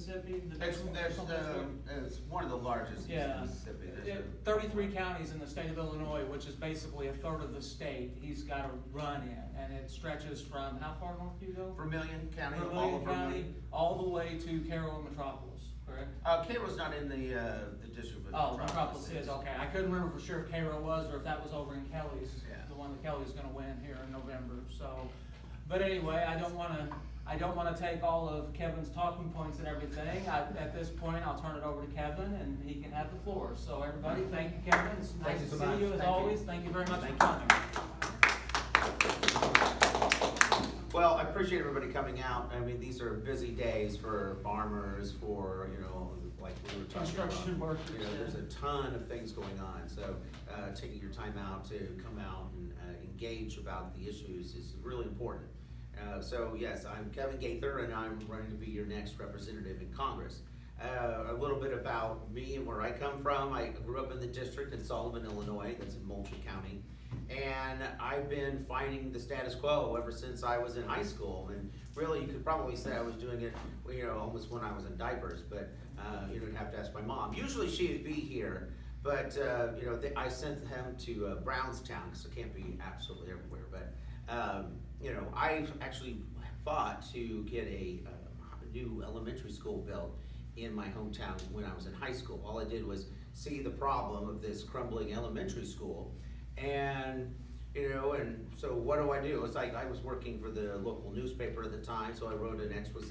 Mississippi? It's one of the largest in Yeah. Mississippi. 33 counties in the state of Illinois, which is basically a third of the state he's got to run in, and it stretches from, how far north do you go? Vermilion County, all Vermilion of County, Vermilion. all the way to Cairo and Metropolis, correct? Cairo's not in the district of Oh, Metropolis is, okay. I couldn't remember for sure if Cairo was, or if that was over in Kelly's, Yeah. the one that Kelly's gonna win here in November, so. But anyway, I don't wanna take all of Kevin's talking points and everything. At this point, I'll turn it over to Kevin, and he can have the floor. So everybody, thank you, Kevin. It's nice to see you as always. Thank you very much for coming. Well, I appreciate everybody coming out. I mean, these are busy days for farmers, for, like we were talking about. Construction workers. There's a ton of things going on, so taking your time out to come out and engage about the issues is really important. So yes, I'm Kevin Gaither, and I'm running to be your next representative in Congress. A little bit about me and where I come from. I grew up in the district in Sullivan, Illinois, that's in Moultrie County. And I've been fighting the status quo ever since I was in high school. And really, you could probably say I was doing it, almost when I was in diapers, but you'd have to ask my mom. Usually she would be here, but I sent them to Brownstown, because I can't be absolutely everywhere. But I actually fought to get a new elementary school built in my hometown when I was in high school. All I did was see the problem of this crumbling elementary school. And so what do? It's like I was working for the local newspaper at the time, so I wrote an expose.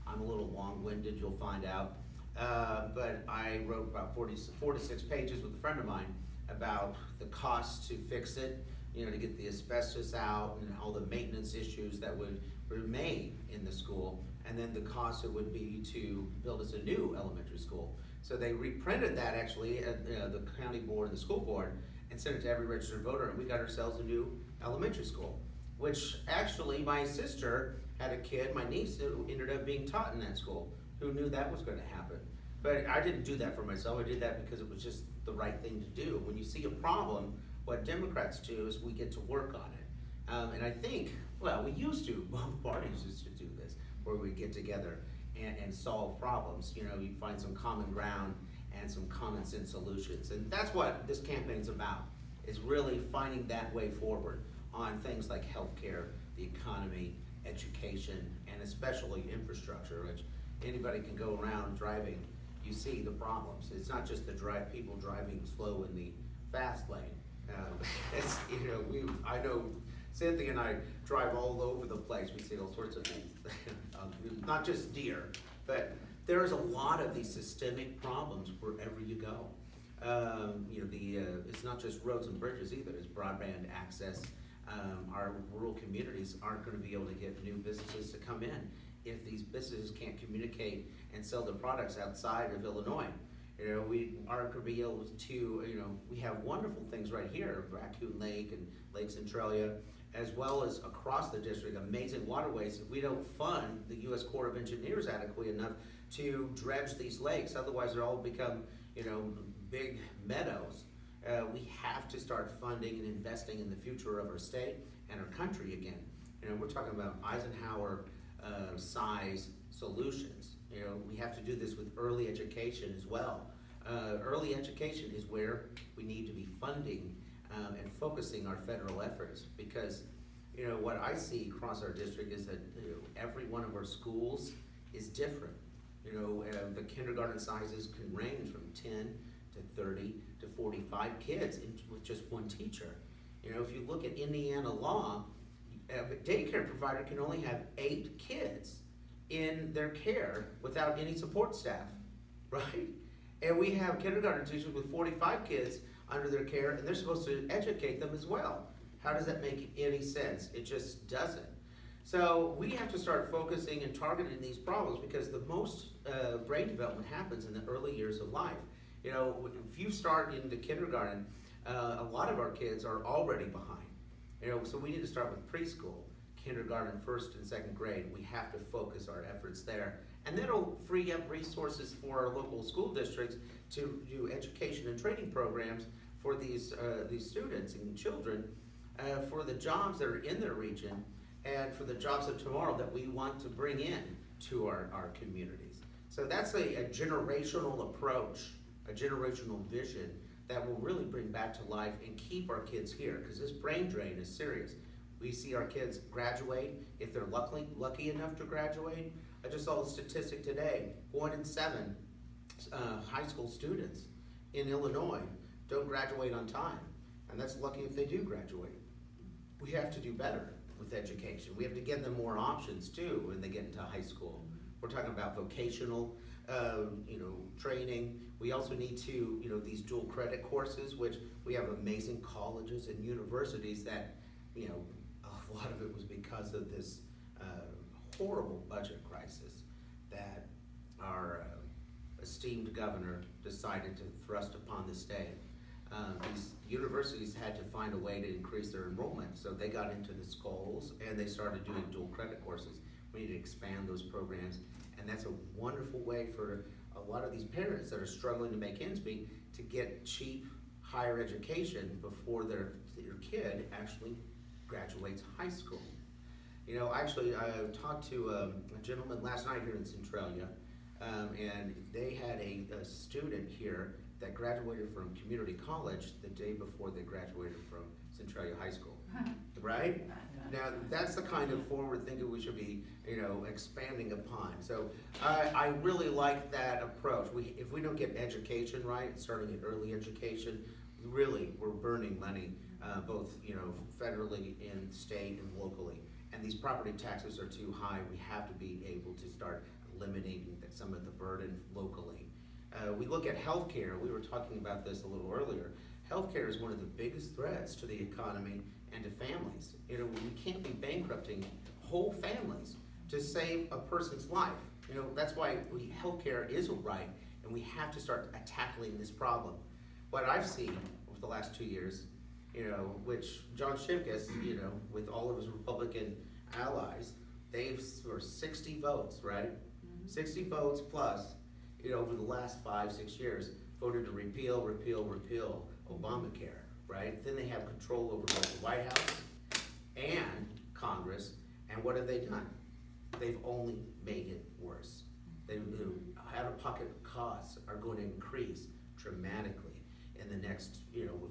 I'm a little long-winded, you'll find out. But I wrote about 4 to 6 pages with a friend of mine about the cost to fix it, to get the asbestos out and all the maintenance issues that would remain in the school, and then the cost it would be to build us a new elementary school. So they reprinted that actually at the county board and the school board, and sent it to every registered voter, and we got ourselves a new elementary school, which actually my sister had a kid, my niece, who ended up being taught in that school. Who knew that was going to happen? But I didn't do that for myself. I did that because it was just the right thing to do. When you see a problem, what Democrats do is we get to work on it. And I think, we used to, both parties used to do this, where we get together and solve problems. You find some common ground and some common sense solutions. And that's what this campaign's about, is really finding that way forward on things like healthcare, the economy, education, and especially infrastructure, which anybody can go around driving, you see the problems. It's not just the people driving slow in the fast lane. I know Cynthia and I drive all over the place. We see all sorts of things, not just deer, but there's a lot of these systemic problems wherever you go. It's not just roads and bridges either, it's broadband access. Our rural communities aren't going to be able to get new businesses to come in if these businesses can't communicate and sell their products outside of Illinois. We aren't going to be able to, we have wonderful things right here, Raccoon Lake and Lake Centralia, as well as across the district, amazing waterways. If we don't fund the U.S. Corps of Engineers adequately enough to dredge these lakes, otherwise they'll all become, big meadows. We have to start funding and investing in the future of our state and our country again. We're talking about Eisenhower size solutions. We have to do this with early education as well. Early education is where we need to be funding and focusing our federal efforts, because what I see across our district is that every one of our schools is different. The kindergarten sizes can range from 10 to 30 to 45 kids with just one teacher. If you look at Indiana law, a daycare provider can only have 8 kids in their care without any support staff, right? And we have kindergarten teachers with 45 kids under their care, and they're supposed to educate them as well. How does that make any sense? It just doesn't. So we have to start focusing and targeting these problems, because the most brain development happens in the early years of life. If you start into kindergarten, a lot of our kids are already behind. So we need to start with preschool, kindergarten, 1st and 2nd grade. We have to focus our efforts there. And that'll free up resources for our local school districts to do education and training programs for these students and children for the jobs that are in their region and for the jobs of tomorrow that we want to bring in to our communities. So that's a generational approach, a generational vision that will really bring back to life and keep our kids here, because this brain drain is serious. We see our kids graduate, if they're lucky enough to graduate. I just saw a statistic today, 1 in 7 high school students in Illinois don't graduate on time, and that's lucky if they do graduate. We have to do better with education. We have to give them more options too when they get into high school. We're talking about vocational, training. We also need to, these dual credit courses, which we have amazing colleges and universities that, a lot of it was because of this horrible budget crisis that our esteemed governor decided to thrust upon the state. These universities had to find a way to increase their enrollment, so they got into the schools and they started doing dual credit courses. We need to expand those programs, and that's a wonderful way for a lot of these parents that are struggling to make ends meet to get cheap higher education before their kid actually graduates high school. I talked to a gentleman last night here in Centralia, and they had a student here that graduated from community college the day before they graduated from Centralia High School, right? Now, that's the kind of forward thinking we should be, expanding upon. So I really like that approach. If we don't get education right, starting at early education, really, we're burning money, both, federally and state and locally. And these property taxes are too high. We have to be able to start eliminating some of the burden locally. We look at healthcare. We were talking about this a little earlier. Healthcare is one of the biggest threats to the economy and to families. We can't be bankrupting whole families to save a person's life. That's why healthcare is a right, and we have to start tackling this problem. What I've seen over the last 2 years, which John Shimkus, with all of his Republican allies, they've for 60 votes, right? 60 votes plus, over the last 5-6 years, voted to repeal Obamacare, right? Then they have control over both the White House and Congress, and what have they done? They've only made it worse. The out-of-pocket costs are going to increase dramatically in the next,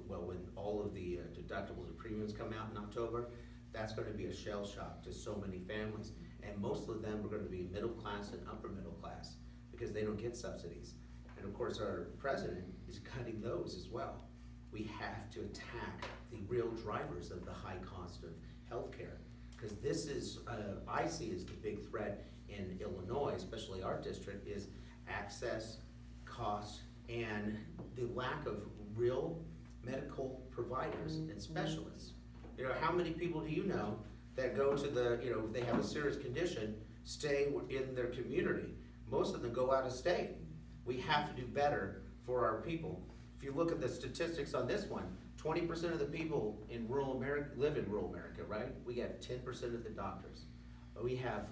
when all of the deductibles and premiums come out in October. That's going to be a shell shock to so many families, and most of them are going to be middle class and upper middle class because they don't get subsidies. And of course, our president is cutting those as well. We have to attack the real drivers of the high cost of healthcare, because this is, I see as the big threat in Illinois, especially our district, is access, cost, and the lack of real medical providers and specialists. How many people do you know that go to if they have a serious condition, stay in their community? Most of them go out of state. We have to do better for our people. If you look at the statistics on this one, 20% of the people in rural America live in rural America, right? We get 10% of the doctors. We have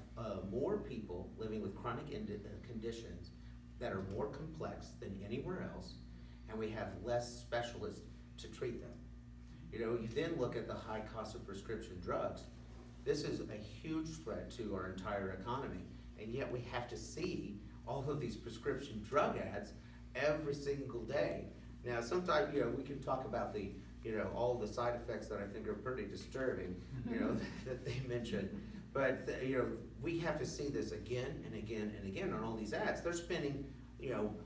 more people living with chronic conditions that are more complex than anywhere else, and we have less specialists to treat them. You then look at the high cost of prescription drugs. This is a huge threat to our entire economy, and yet we have to see all of these prescription drug ads every single day. Now, sometimes, we can talk about the, all the side effects that I think are pretty disturbing, that they mention. But, we have to see this again and again and again on all these ads. They're spending,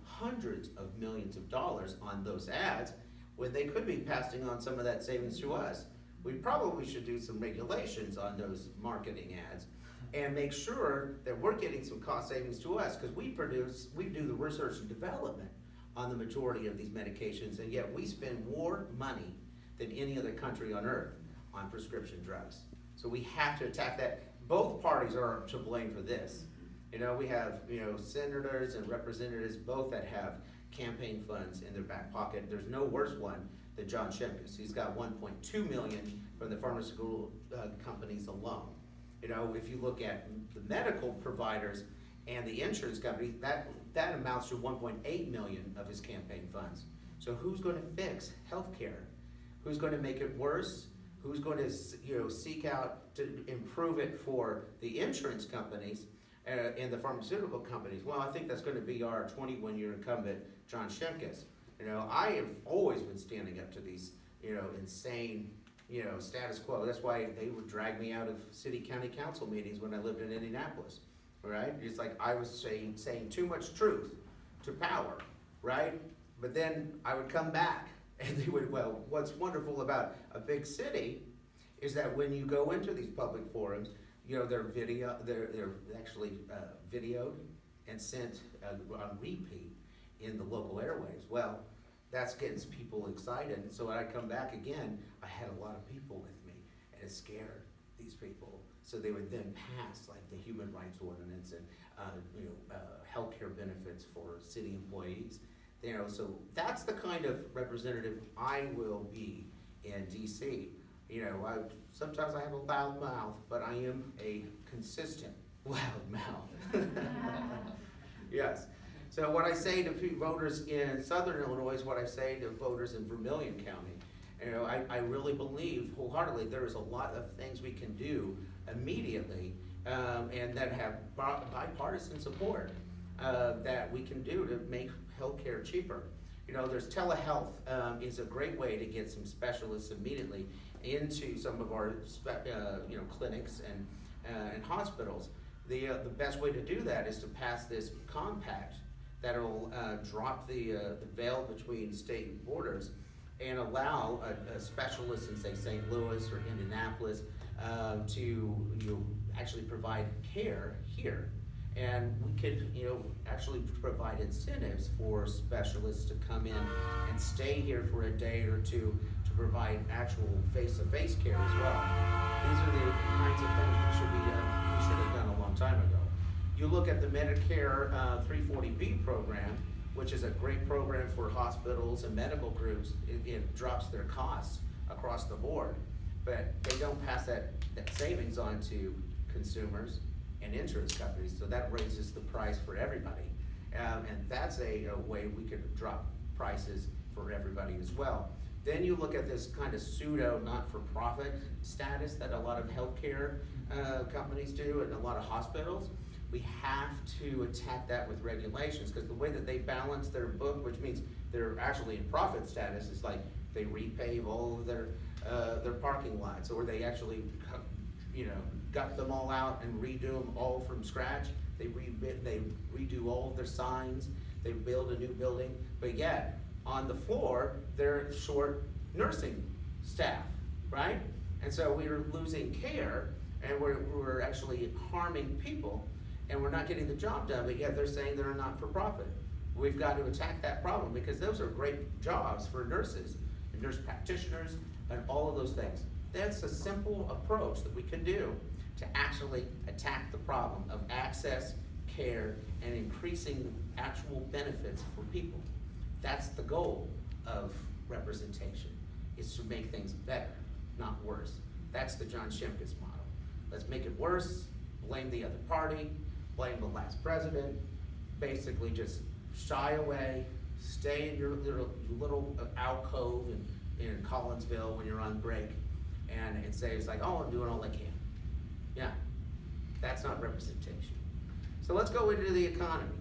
hundreds of millions of dollars on those ads when they could be passing on some of that savings to us. We probably should do some regulations on those marketing ads and make sure that we're getting some cost savings to us, because we do the research and development on the majority of these medications, and yet we spend more money than any other country on earth on prescription drugs. So we have to attack that. Both parties are to blame for this. We have, senators and representatives both that have campaign funds in their back pocket. There's no worse one than John Shimkus. He's got $1.2 million from the pharmaceutical companies alone. If you look at the medical providers and the insurance company, that amounts to $1.8 million of his campaign funds. So who's going to fix healthcare? Who's going to make it worse? Who's going to seek out to improve it for the insurance companies? and the pharmaceutical companies. Well, I think that's going to be our 21-year incumbent, John Shimkus. I have always been standing up to these, insane, status quo. That's why they would drag me out of city county council meetings when I lived in Indianapolis, right? It's like I was saying too much truth to power, right? But then I would come back and they would, well, what's wonderful about a big city is that when you go into these public forums, they're actually videoed and sent on repeat in the local airwaves. Well, that gets people excited. So when I come back again, I had a lot of people with me, and it scared these people. So they would then pass like the human rights ordinance and healthcare benefits for city employees. So that's the kind of representative I will be in DC. Sometimes I have a loud mouth, but I am a consistent loud mouth. Yes. So what I say to voters in Southern Illinois is what I say to voters in Vermilion County. I really believe wholeheartedly there is a lot of things we can do immediately and that have bipartisan support that we can do to make healthcare cheaper. There's telehealth is a great way to get some specialists immediately into some of our clinics and hospitals. The best way to do that is to pass this compact that'll drop the veil between state borders and allow a specialist in, say, St. Louis or Indianapolis to actually provide care here. And we could, actually provide incentives for specialists to come in and stay here for a day or two to provide actual face-to-face care as well. These are the kinds of things we should have done a long time ago. You look at the Medicare 340B program, which is a great program for hospitals and medical groups. It drops their costs across the board, but they don't pass that savings on to consumers and insurance companies, so that raises the price for everybody. And that's a way we could drop prices for everybody as well. Then you look at this kind of pseudo not-for-profit status that a lot of healthcare companies do and a lot of hospitals. We have to attack that with regulations, because the way that they balance their book, which means they're actually in profit status, is like they repave all of their parking lots, or they actually gut them all out and redo them all from scratch. They redo all of their signs, they build a new building, but yet on the floor they're short nursing staff, right? And so we're losing care, and we're actually harming people, and we're not getting the job done, but yet they're saying they're not for profit. We've got to attack that problem, because those are great jobs for nurses and nurse practitioners and all of those things. That's a simple approach that we can do to actually attack the problem of access, care, and increasing actual benefits for people. That's the goal of representation, is to make things better, not worse. That's the John Shimkus model. Let's make it worse, blame the other party, blame the last president, basically just shy away, stay in your little alcove in Collinsville when you're on break, and say it's like, oh, I'm doing all I can. Yeah, that's not representation. So let's go into the economy.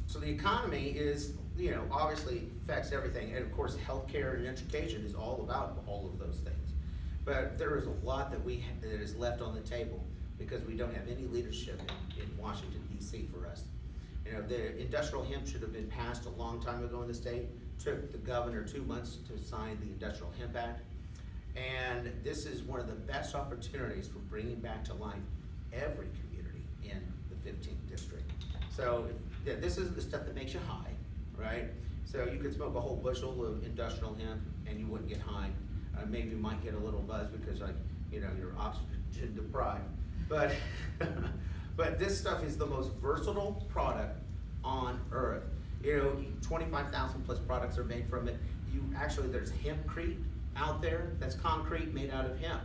So the economy is, obviously affects everything, and of course healthcare and education is all about all of those things. But there is a lot that is left on the table because we don't have any leadership in Washington, D.C. for us. The industrial hemp should have been passed a long time ago in the state. Took the governor 2 months to sign the Industrial Hemp Act. And this is one of the best opportunities for bringing back to life every community in the 15th district. So this is the stuff that makes you high, right? So you could smoke a whole bushel of industrial hemp and you wouldn't get high. Maybe you might get a little buzz because you're oxygen deprived. But but this stuff is the most versatile product on earth. 25,000 plus products are made from it. There's hempcrete out there that's concrete made out of hemp.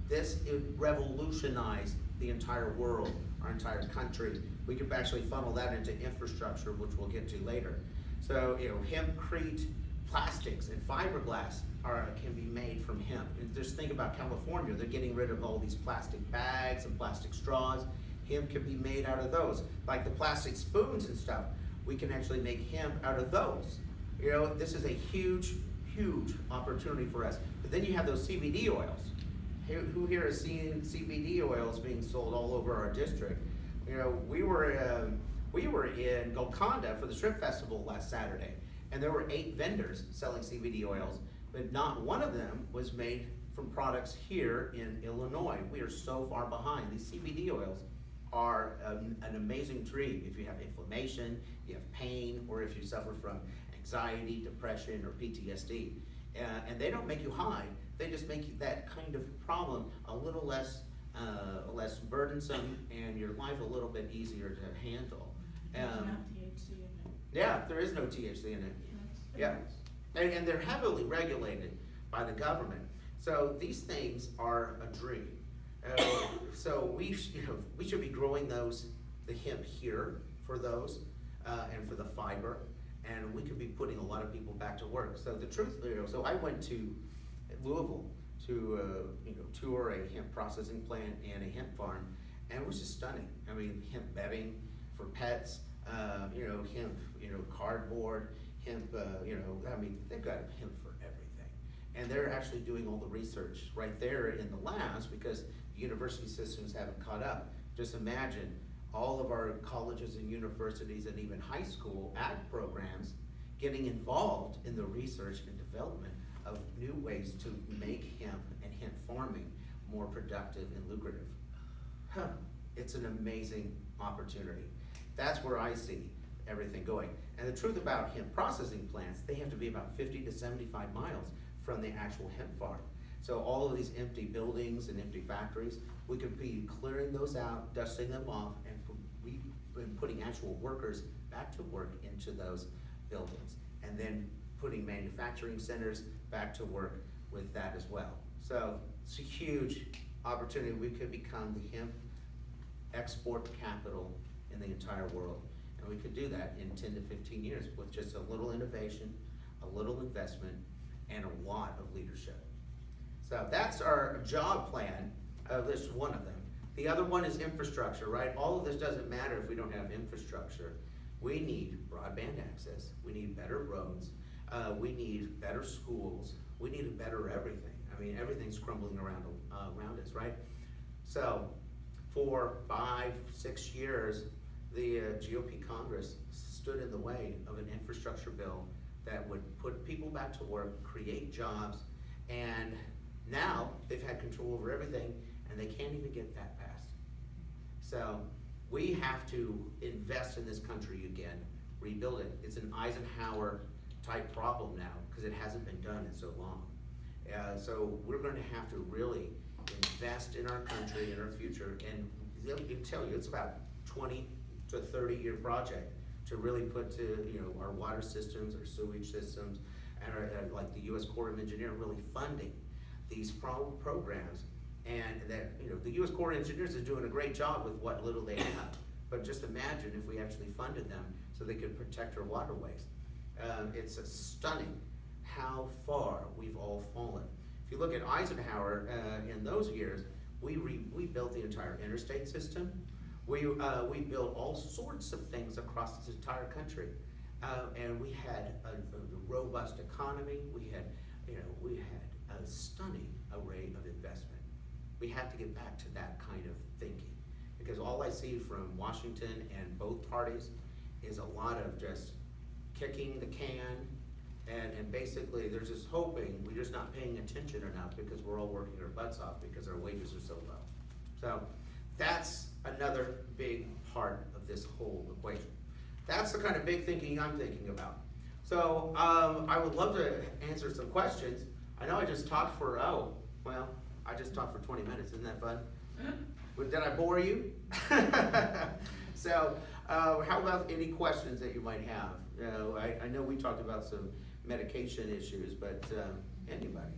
This revolutionized the entire world, our entire country. We could actually funnel that into infrastructure, which we'll get to later. So, hempcrete plastics and fiberglass can be made from hemp. And just think about California, they're getting rid of all these plastic bags and plastic straws, Hemp can be made out of those. Like the plastic spoons and stuff, we can actually make hemp out of those. You know, this is a huge, huge opportunity for us. But then you have those CBD oils. Who here has seen CBD oils being sold all over our district? You know, we were in Golconda for the Shrimp Festival last Saturday, and there were 8 vendors selling CBD oils, but not one of them was made from products here in Illinois. We are so far behind. These CBD oils are an amazing treat if you have inflammation, you have pain, or if you suffer from anxiety, depression, or PTSD. And they don't make you high, they just make that kind of problem a little less burdensome, and your life a little bit easier to handle. There's not THC in it. Yeah, there is no THC in it. Yeah, and they're heavily regulated by the government. So these things are a dream. So we should be growing the hemp here for those, and for the fiber, and we could be putting a lot of people back to work. So the truth, so I went to Louisville to tour a hemp processing plant and a hemp farm, and it was just stunning. I mean, hemp bedding for pets, hemp, cardboard, hemp, I mean, they've got hemp for everything. And they're actually doing all the research right there in the labs because the university systems haven't caught up. Just imagine all of our colleges and universities and even high school ag programs getting involved in the research and development of new ways to make hemp and hemp farming more productive and lucrative. It's an amazing opportunity. That's where I see everything going. And the truth about hemp processing plants, they have to be about 50 to 75 miles from the actual hemp farm. So all of these empty buildings and empty factories, we could be clearing those out, dusting them off, and putting actual workers back to work into those buildings. And then putting manufacturing centers back to work with that as well. So it's a huge opportunity. We could become the hemp export capital in the entire world. And we could do that in 10 to 15 years with just a little innovation, a little investment, and a lot of leadership. So that's our job plan. This is one of them. The other one is infrastructure, right? All of this doesn't matter if we don't have infrastructure. We need broadband access. We need better roads. We need better schools. We need a better everything. I mean, everything's crumbling around us, right? So for 5-6 years, the GOP Congress stood in the way of an infrastructure bill that would put people back to work, create jobs, and now they've had control over everything, and they can't even get that passed. So we have to invest in this country again, rebuild it. It's an Eisenhower type problem now because it hasn't been done in so long. So we're going to have to really invest in our country, in our future, and they'll tell you it's about 20 to 30-year project to really put to our water systems, our sewage systems, and our, like the U.S. Corps of Engineers really funding these programs. And that the U.S. Corps of Engineers is doing a great job with what little they have. But just imagine if we actually funded them so they could protect our waterways. It's stunning how far we've all fallen. If you look at Eisenhower in those years, we built the entire interstate system. We built all sorts of things across this entire country, and we had a robust economy. We had a stunning array of investment. We have to get back to that kind of thinking, because all I see from Washington and both parties is a lot of just kicking the can, and basically they're just hoping we're just not paying attention enough because we're all working our butts off because our wages are so low. So that's another big part of this whole equation. That's the kind of big thinking I'm thinking about. So I would love to answer some questions. I know I just talked for, I just talked for 20 minutes. Isn't that fun? Did I bore you? So how about any questions that you might have? I know we talked about some medication issues, but anybody?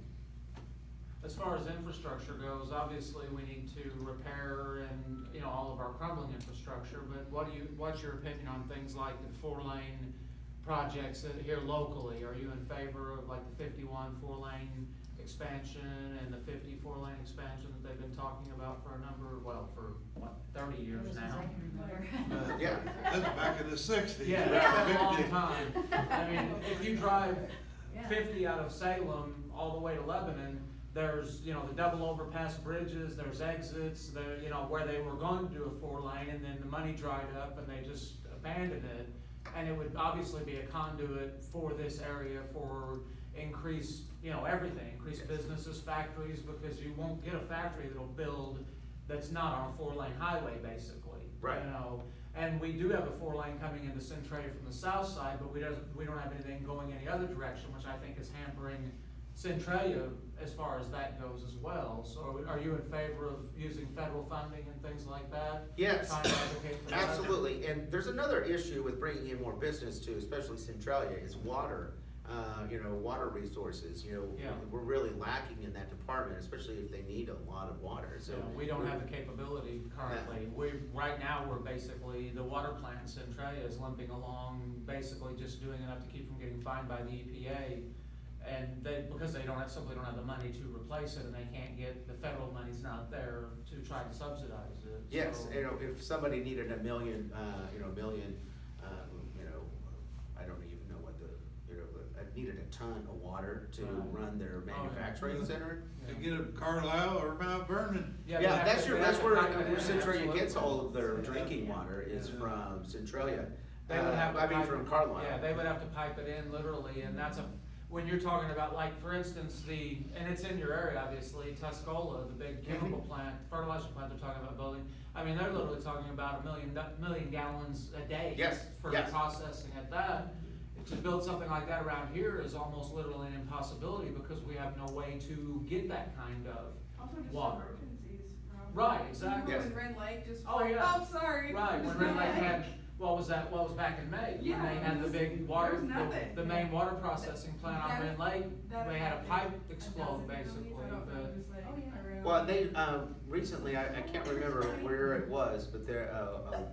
As far as infrastructure goes, obviously we need to repair and all of our crumbling infrastructure. But what's your opinion on things like the 4-lane projects here locally? Are you in favor of like the 51 4-lane expansion and the 54-lane expansion that they've been talking about for a number, for 30 years now. Yeah. That's back in the '60s. Yeah, it's been a long time. I mean, if you drive Yeah. 50 out of Salem all the way to Lebanon, there's, the double overpass bridges, there's exits, where they were going to do a 4-lane, and then the money dried up and they just abandoned it. And it would obviously be a conduit for this area for increased, everything, increased businesses, factories, because you won't get a factory that'll build that's not on a 4-lane highway, basically. Right. And we do have a 4-lane coming into Centralia from the south side, but we don't have anything going any other direction, which I think is hampering Centralia as far as that goes as well. So are you in favor of using federal funding and things like that? Yes, Trying to advocate for that? absolutely. And there's another issue with bringing in more business too, especially Centralia, is water. Water resources, Yeah. we're really lacking in that department, especially if they need a lot of water, so. We don't have the capability currently. Right now, we're basically, the water plant in Centralia is limping along, basically just doing enough to keep from getting fined by the EPA. And because they simply don't have the money to replace it, and they can't get, the federal money's not there to try to subsidize it. Yes, So- if somebody needed a million, I don't even know what needed a ton of water to Right. run their yeah. manufacturing center. To get a Carlisle or Mount Vernon. Yeah, they have that's to- where they have to pipe it in, Centralia gets absolutely. all of their drinking Yeah. water is Yeah. from Centralia. They would have to pipe from it- Carlisle. Yeah, they would have to pipe it in literally, and when you're talking about, like, for instance, and it's in your area, obviously, Tuscola, the big chemical plant, fertilizer plant they're talking about building. I mean, they're literally talking about a million gallons a day. Yes, For yes. processing at that. To build something like that around here is almost literally an impossibility because we have no way to get that kind of Also just water. emergencies. Right, exactly. Yes. When Red Lake just, Oh, yeah. oh, sorry. Right, when Red Lake had, what was back in May? When Yeah, they had the it big was- water, there was nothing. the main water processing plant on That- Red Lake, that they had a affected pipe a explode dozen basically, counties. I don't know, but. just like Oh, yeah. around- Well, they, recently, I can't remember where it was, but there, a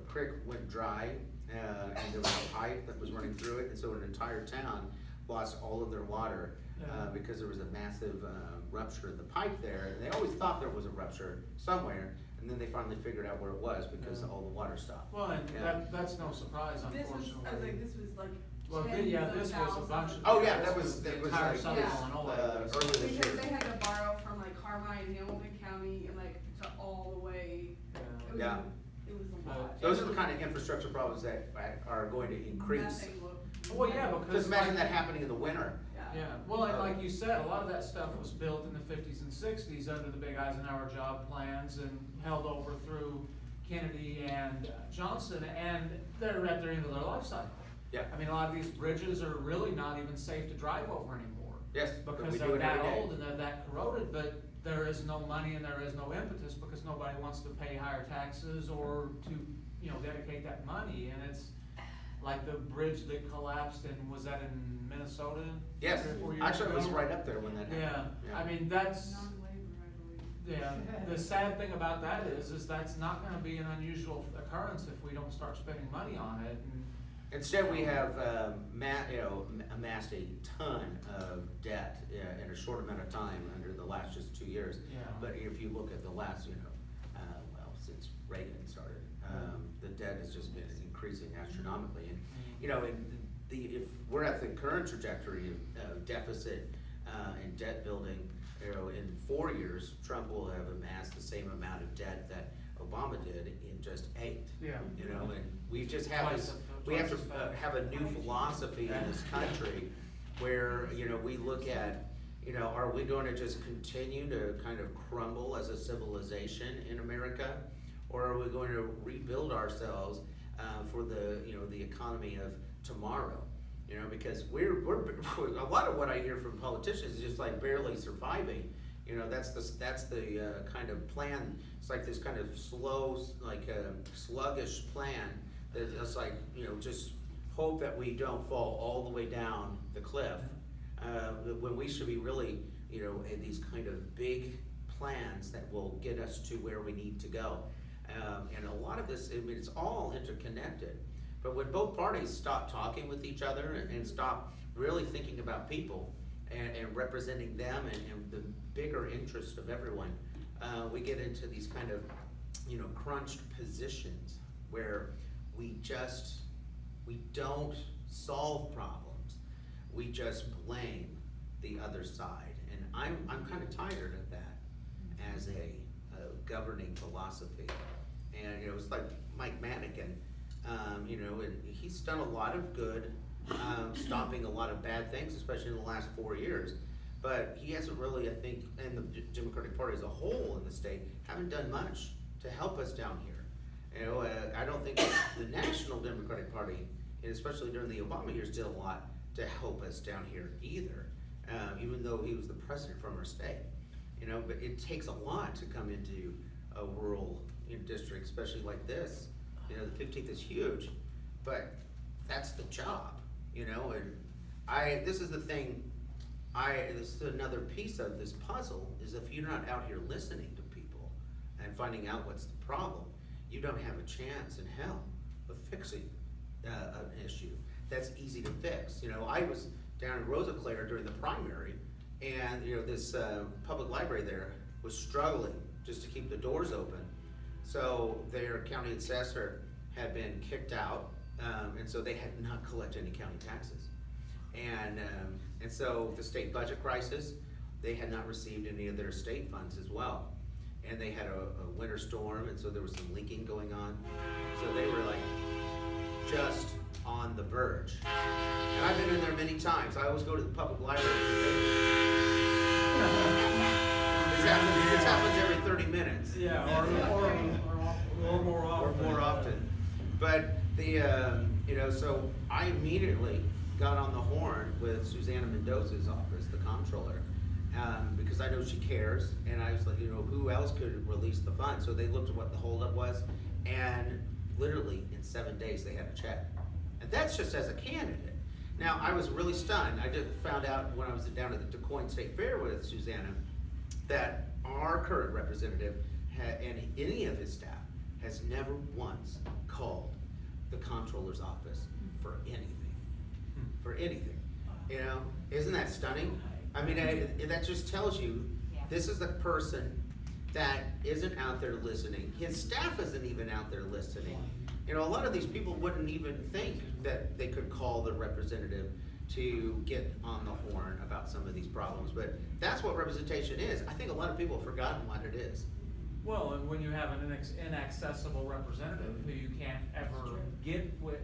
creek went dry, and there was a pipe that was running through it, and so an entire town lost all of their water, Yeah. because there was a massive, rupture in the pipe there, and they always thought there was a rupture somewhere, and then they finally figured out where it was, because Yeah. all the water stopped. Well, and Yeah. that's no surprise, This was, I was like, unfortunately. this was like Well, tens yeah, of this was a thousands. bunch of. Oh, yeah, this that was the entire like, southern yeah. Illinois. Earlier this Because year. they had to borrow from like Carmine and Hamilton County and like to all the way, Yeah. it was, Yeah. it was a lot. Those are the kind of infrastructure problems that are going to increase. Nothing looked. Well, yeah, because. Just imagine like- that happening in the winter. Yeah, well, and like you said, a lot of that stuff was built in the 50s and 60s under the big Eisenhower job plans and held over through Kennedy and Johnson, and they're at their end of their life cycle. Yeah. I mean, a lot of these bridges are really not even safe to drive over anymore. Yes, but Because we do they're it that every day. old and they're that corroded, but there is no money and there is no impetus because nobody wants to pay higher taxes or to, dedicate that money, and it's like the bridge that collapsed was that in Minnesota? Yes, 3 or 4 years actually, it was ago? right up there when that happened. Yeah, I mean, that's, Non-labor, I believe. yeah, the sad thing about that is that's not gonna be an unusual occurrence if we don't start spending money on it, and, Instead, we have, amassed a ton of debt in a short amount of time under the last just 2 years. Yeah. But if you look at the last, since Reagan started, the debt has just been increasing astronomically. And, if we're at the current trajectory of deficit and debt building, in 4 years, Trump will have amassed the same amount of debt that Obama did in just 8. yeah. And we just have Twice this, as- we have to twice as fast. have a new philosophy in this country where, we look at, are we going to just continue to kind of crumble as a civilization in America? Or are we going to rebuild ourselves for the economy of tomorrow? Because we're a lot of what I hear from politicians is just like barely surviving. That's the kind of plan. It's like this kind of slow, sluggish plan that's like, just hope that we don't fall all the way down the cliff. When we should be really, in these kind of big plans that will get us to where we need to go. And a lot of this, it's all interconnected. But when both parties stop talking with each other and stop really thinking about people, and representing them and the bigger interest of everyone, we get into these kind of, crunched positions where we don't solve problems. We just blame the other side. And I'm kind of tired of that as a governing philosophy. And, it's like Mike Madigan, and he's done a lot of good, stopping a lot of bad things, especially in the last 4 years. But he hasn't really, I think, and the Democratic Party as a whole in the state, haven't done much to help us down here. I don't think the National Democratic Party, and especially during the Obama years, did a lot to help us down here either, even though he was the president from our state. But it takes a lot to come into a rural district, especially like this. The 15th is huge, but that's the job, and this is the thing, this is another piece of this puzzle, is if you're not out here listening to people and finding out what's the problem, you don't have a chance in hell of fixing an issue that's easy to fix. I was down in Rosaclare during the primary, and this public library there was struggling just to keep the doors open. So their county assessor had been kicked out, and so they had not collected any county taxes. And so the state budget crisis, they had not received any of their state funds as well. And they had a winter storm, and so there was some leaking going on. So they were like just on the verge. And I've been in there many times. I always go to the public library. This happens every 30 minutes. Yeah, or more often. Or more often. But so I immediately got on the horn with Susanna Mendoza's office, the comptroller, because I know she cares, and I was like, who else could release the funds? So they looked at what the holdup was, and literally in 7 days they had a check. And that's just as a candidate. Now, I was really stunned. I just found out when I was down at the DuQuoin State Fair with Susanna that our current representative and any of his staff has never once called the comptroller's office for anything. For anything. Isn't that stunning? I mean, that just tells you this is the person that isn't out there listening. His staff isn't even out there listening. A lot of these people wouldn't even think that they could call the representative to get on the horn about some of these problems. But that's what representation is. I think a lot of people have forgotten what it is. Well, and when you have an inaccessible representative who you can't ever get with,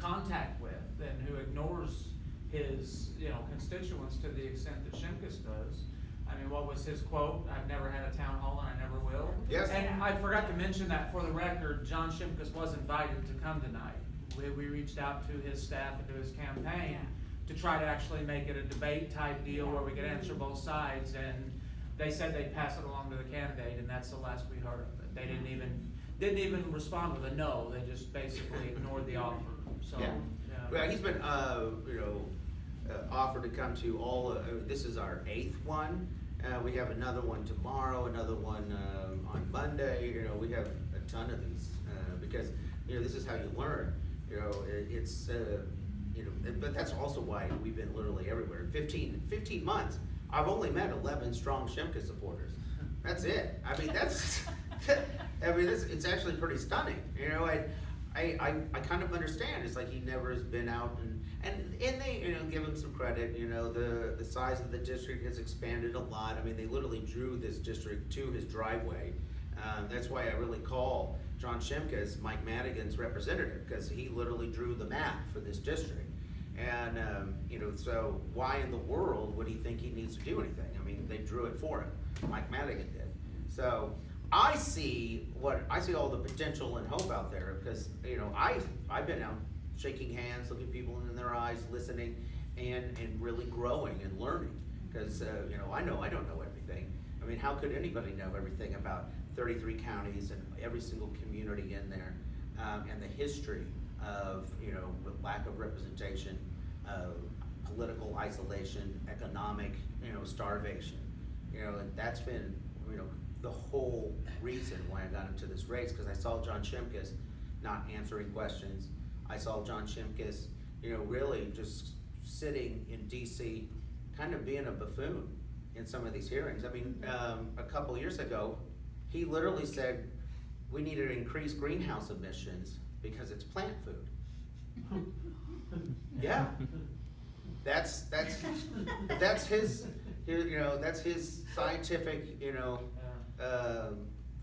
contact with, and who ignores his, constituents to the extent that Shimkus does. I mean, what was his quote? I've never had a town hall and I never will. Yes. And I forgot to mention that for the record, John Shimkus was invited to come tonight. We reached out to his staff and to his campaign to try to actually make it a debate type deal where we could answer both sides, and they said they'd pass it along to the candidate, and that's the last we heard of it. They didn't even respond with a no. They just basically ignored the offer. So Well, he's been offered to come to all. This is our 8th one. We have another one tomorrow. Another one on Monday. We have a ton of these because this is how you learn. It's but that's also why we've been literally everywhere. 15 months. I've only met 11 strong Shimkus supporters. That's it. I mean, it's actually pretty stunning. I kind of understand. It's like he never has been out and they give him some credit. The size of the district has expanded a lot. I mean, they literally drew this district to his driveway. That's why I really call John Shimkus Mike Madigan's representative, because he literally drew the map for this district. And so why in the world would he think he needs to do anything? I mean, they drew it for him. Mike Madigan did. So I see all the potential and hope out there, because I've been out shaking hands, looking people in their eyes, listening, and really growing and learning. Because I know I don't know everything. I mean, how could anybody know everything about 33 counties and every single community in there, and the history of lack of representation, political isolation, economic starvation, and that's been the whole reason why I got into this race, because I saw John Shimkus not answering questions. I saw John Shimkus really just sitting in DC kind of being a buffoon in some of these hearings. I mean, a couple years ago, he literally said, we need to increase greenhouse emissions because it's plant food. Yeah. That's his, that's his scientific,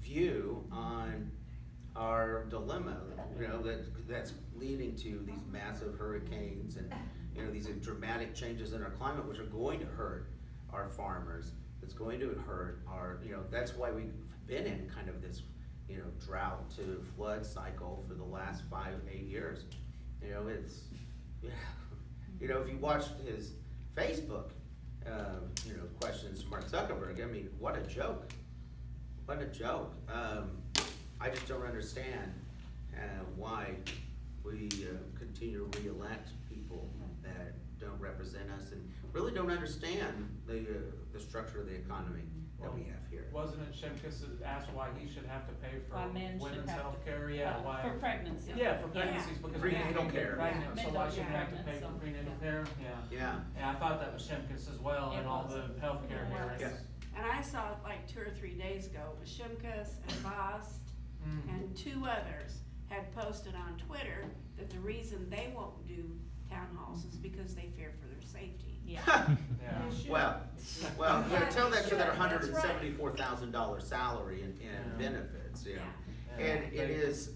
view on our dilemma, that's leading to these massive hurricanes and, these dramatic changes in our climate, which are going to hurt our farmers. It's going to hurt our, that's why we've been in kind of this, drought to flood cycle for the last 5-8 years. It's, if you watched his Facebook, questions to Mark Zuckerberg, I mean, what a joke. What a joke. I just don't understand why we continue to re-elect people that don't represent us and really don't understand the structure of the economy that we have here. Wasn't it Shimkus that asked why he should have to pay for Why men should women's have to- health care? Yeah, why? For pregnancy. Yeah, for pregnancies, because men Prenatal can't get care. pregnant, Yeah. so why Men shouldn't don't have to get pay for pregnant, prenatal so- care? Yeah. Yeah. Yeah, I thought that was Shimkus as well It in all was. the healthcare It was. hearings. And I saw it like 2 or 3 days ago, it was Shimkus and Vost Mhm. and 2 others had posted on Twitter that the reason they won't do town halls is because they fear for their safety. Yeah. Yeah. Well, you gotta tell that to their That's right. $174,000 salary and Yeah. benefits, Yeah. And it is,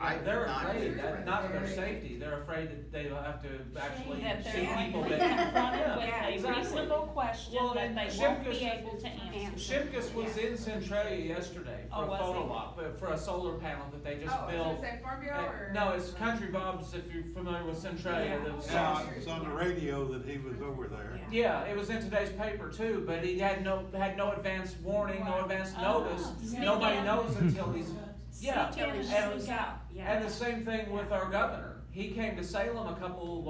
I've They're not afraid, been- not of their safety, they're afraid that they'll have to actually That see they're people confronted that. with Yeah, a exactly. reasonable question Well, that and they won't be Shimkus- able to answer. Shimkus was in Centralia yesterday for Oh, a was photo he? op, for a solar panel that they just Oh, I was built. gonna say Farmville or? No, it's Country Bob's, if you're familiar with Centralia. Yeah. the Yeah, sauce- it's on the radio that he was over there. Yeah, it was in today's paper too, but he had no advance warning, no advance notice. Sneak Nobody in. knows until he's, yeah. Sneak in and And- sneak out. And the same thing with our governor. He came to Salem a couple,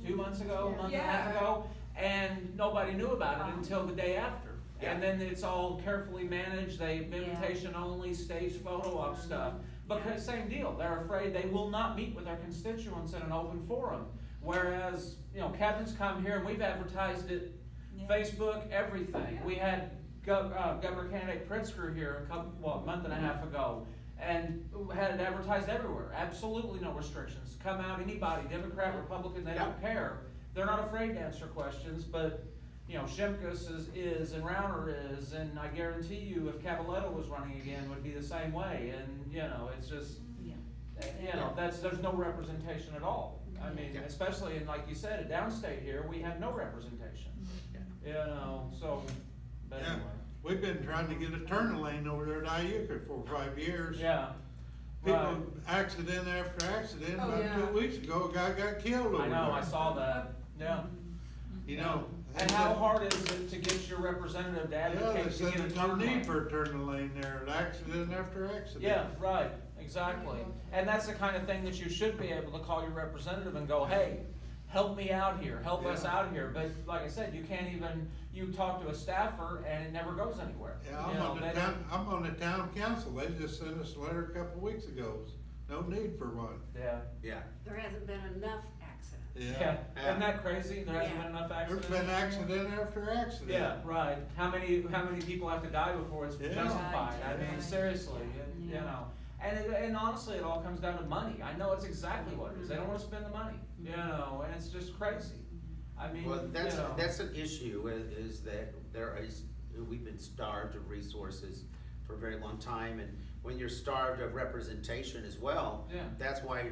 2 months ago, a month and a half Yeah. ago, and nobody knew about it until the day after. And then it's all carefully managed, invitation only, staged photo op stuff. Because same deal, they're afraid they will not meet with their constituents in an open forum. Whereas, Kevin's come here and we've advertised it, Yeah. Facebook, everything. We had Governor candidate Pritzker here a month and a half ago, and had it advertised everywhere. Absolutely no restrictions. Come out, anybody, Democrat, Republican, they don't care. They're not afraid to answer questions, but, Shimkus is, and Rauner is, and I guarantee you, if Cavaletto was running again, would be the same way. And, it's just, there's no representation at all. I mean, Yeah. especially in, like you said, a downstate here, we have no representation. So, but Yeah. anyway. We've been trying to get a turn lane over there at Iuka for 5 years. Yeah. People, Right. accident after accident, Oh, about yeah. 2 weeks ago, a guy got killed over I there. know, I saw that, yeah. And how hard is it to get your representative to Yeah, they advocate to said get a there's no turn need lane? for a turn lane there, accident after accident. Yeah, right, exactly. And that's the kind of thing that you should be able to call your representative and go, hey, help me out here, help us Yeah. out here. But like I said, you can't even, you talk to a staffer and it never goes anywhere. Yeah, You know, they don't- I'm on the town council, they just sent us a letter a couple weeks ago, no need for one. Yeah, Yeah. There hasn't been enough accidents. yeah, isn't that crazy? There hasn't Yeah. been enough There's accidents? been accident after accident. Yeah, right. How many people have to die before it's Yeah. justified? I mean, Right. seriously, Yeah. And honestly, it all comes down to money. I know it's exactly what it is. They don't wanna spend the money, and it's just crazy. I mean, Well, that's an issue, is that we've been starved of resources for a very long time, and when you're starved of representation as well, Yeah. that's why,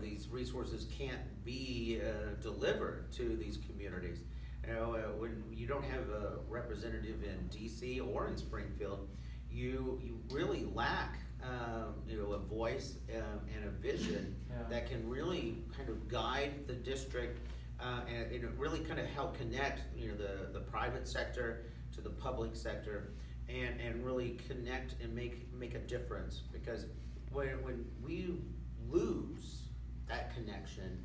these resources can't be, delivered to these communities. When you don't have a representative in DC or in Springfield, you really lack, a voice, and a vision Yeah. that can really kind of guide the district, and it really kind of help connect, the private sector to the public sector, and really connect and make a difference. Because when we lose that connection,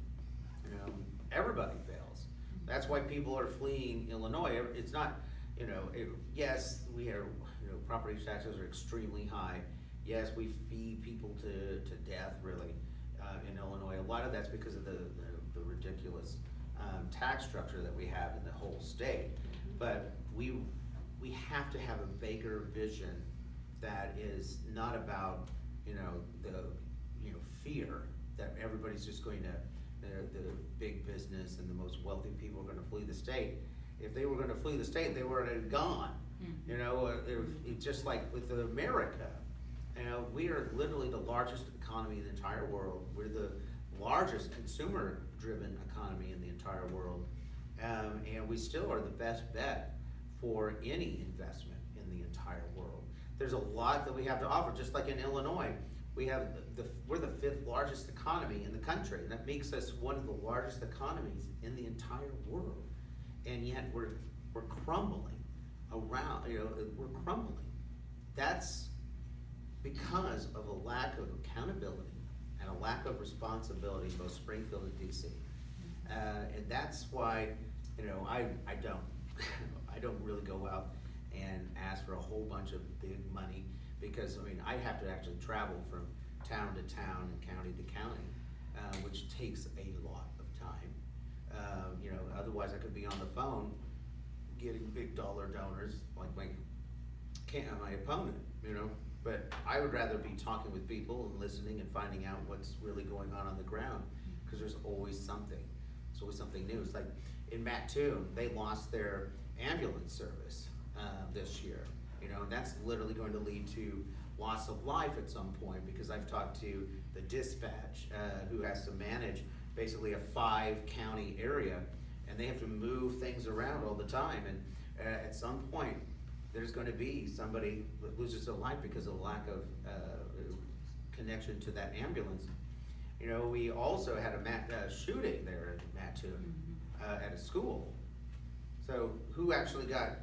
everybody fails. That's why people are fleeing Illinois. It's not, yes, we are, property taxes are extremely high. Yes, we feed people to death, really, in Illinois. A lot of that's because of the ridiculous tax structure that we have in the whole state. But we have to have a bigger vision that is not about, fear that everybody's just going to, the big business and the most wealthy people are gonna flee the state. If they were gonna flee the state, they were already gone. It's just like with America, we are literally the largest economy in the entire world. We're the largest consumer-driven economy in the entire world. And we still are the best bet for any investment in the entire world. There's a lot that we have to offer, just like in Illinois. We're the 5th largest economy in the country, and that makes us one of the largest economies in the entire world. And yet we're crumbling around, we're crumbling. That's because of a lack of accountability and a lack of responsibility in both Springfield and DC. And that's why, I don't, I don't really go out and ask for a whole bunch of big money, because I have to actually travel from town to town and county to county, which takes a lot of time. Otherwise I could be on the phone getting big dollar donors like my opponent, but I would rather be talking with people and listening and finding out what's really going on the ground, because there's always something. There's always something new. It's like in Mattoon, they lost their ambulance service this year. And that's literally going to lead to loss of life at some point, because I've talked to the dispatch who has to manage basically a 5-county area, and they have to move things around all the time. And at some point, there's going to be somebody that loses their life because of lack of connection to that ambulance. We also had a shooting there in Mattoon at a school. So who actually got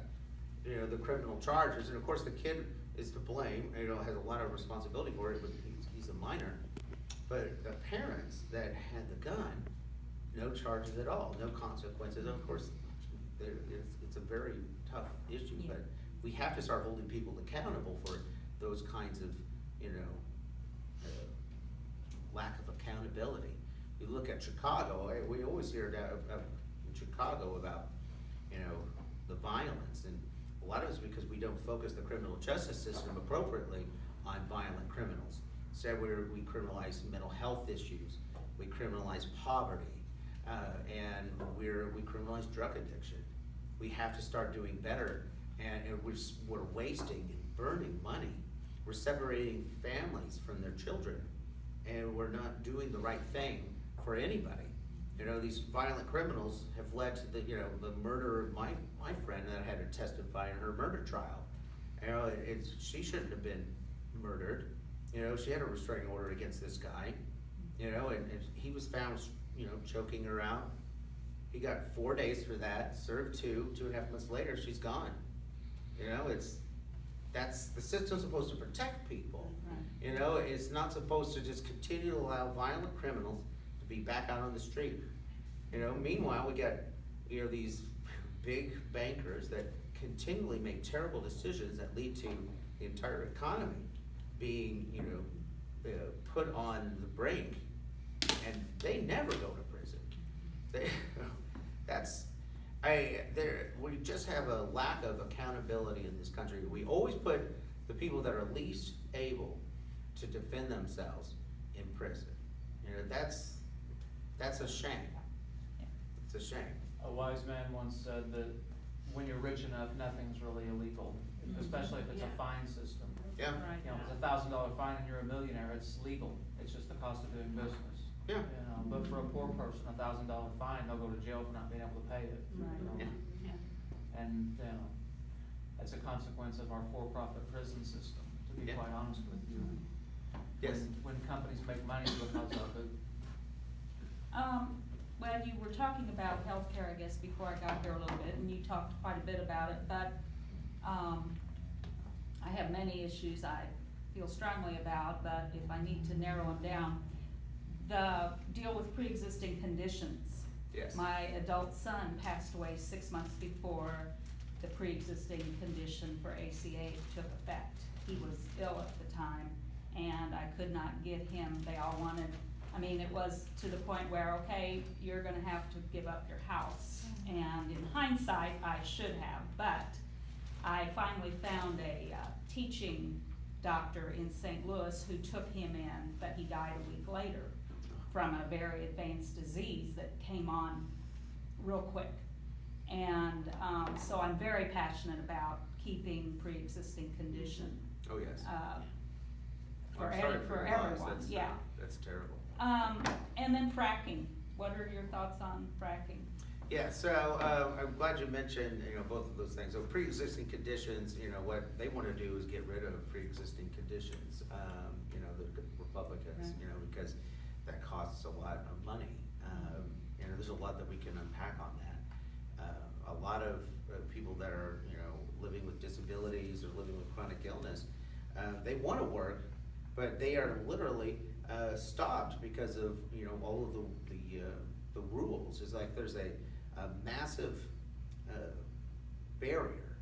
the criminal charges? And of course the kid is to blame, has a lot of responsibility for it, but he's a minor. But the parents that had the gun, no charges at all, no consequences. Of course, it's a very tough issue, but we have to start holding people accountable for those kinds of, lack of accountability. You look at Chicago, we always hear in Chicago about, the violence, and a lot of it's because we don't focus the criminal justice system appropriately on violent criminals. Instead, we criminalize mental health issues, we criminalize poverty, and we criminalize drug addiction. We have to start doing better, and we're wasting and burning money. We're separating families from their children, and we're not doing the right thing for anybody. These violent criminals have led to the murder of my friend that had to testify in her murder trial. She shouldn't have been murdered. She had a restraining order against this guy, and he was found, choking her out. He got 4 days for that, served 2.5 months later, she's gone. That's the system's supposed to protect people. Right. It's not supposed to just continue to allow violent criminals to be back out on the street. Meanwhile, we got, these big bankers that continually make terrible decisions that lead to the entire economy being, put on the brink, and they never go to prison. We just have a lack of accountability in this country. We always put the people that are least able to defend themselves in prison. That's a shame. It's a shame. A wise man once said that when you're rich enough, nothing's really illegal, especially if it's a fine system. Yeah. Right. If it's $1,000 fine and you're a millionaire, it's legal. It's just the cost of doing business. Yeah. But for a poor person, $1,000 fine, they'll go to jail for not being able to pay it. Right. Yeah. And that's a consequence of our for-profit prison system, to be quite honest with you. Yes. When companies make money because of it. Well, you were talking about healthcare, I guess, before I got here a little bit, and you talked quite a bit about it, but I have many issues I feel strongly about, but if I need to narrow them down, the deal with pre-existing conditions. Yes. My adult son passed away 6 months before the pre-existing condition for ACA took effect. He was ill at the time, and I could not get him, they all wanted I mean, it was to the point where, okay, you're gonna have to give up your house. And in hindsight, I should have, but I finally found a teaching doctor in St. Louis who took him in, but he died a week later from a very advanced disease that came on real quick. And so I'm very passionate about keeping pre-existing condition Oh, yes. for I'm sorry for your loss. everyone, That's- yeah. That's terrible. And then fracking, what are your thoughts on fracking? Yeah, so, I'm glad you mentioned, both of those things. So pre-existing conditions, what they wanna do is get rid of pre-existing conditions, the Republicans, Right. because that costs a lot of money. There's a lot that we can unpack on that. A lot of people that are, living with disabilities or living with chronic illness, they wanna work, but they are literally, stopped because of, all of the rules. It's like there's a massive barrier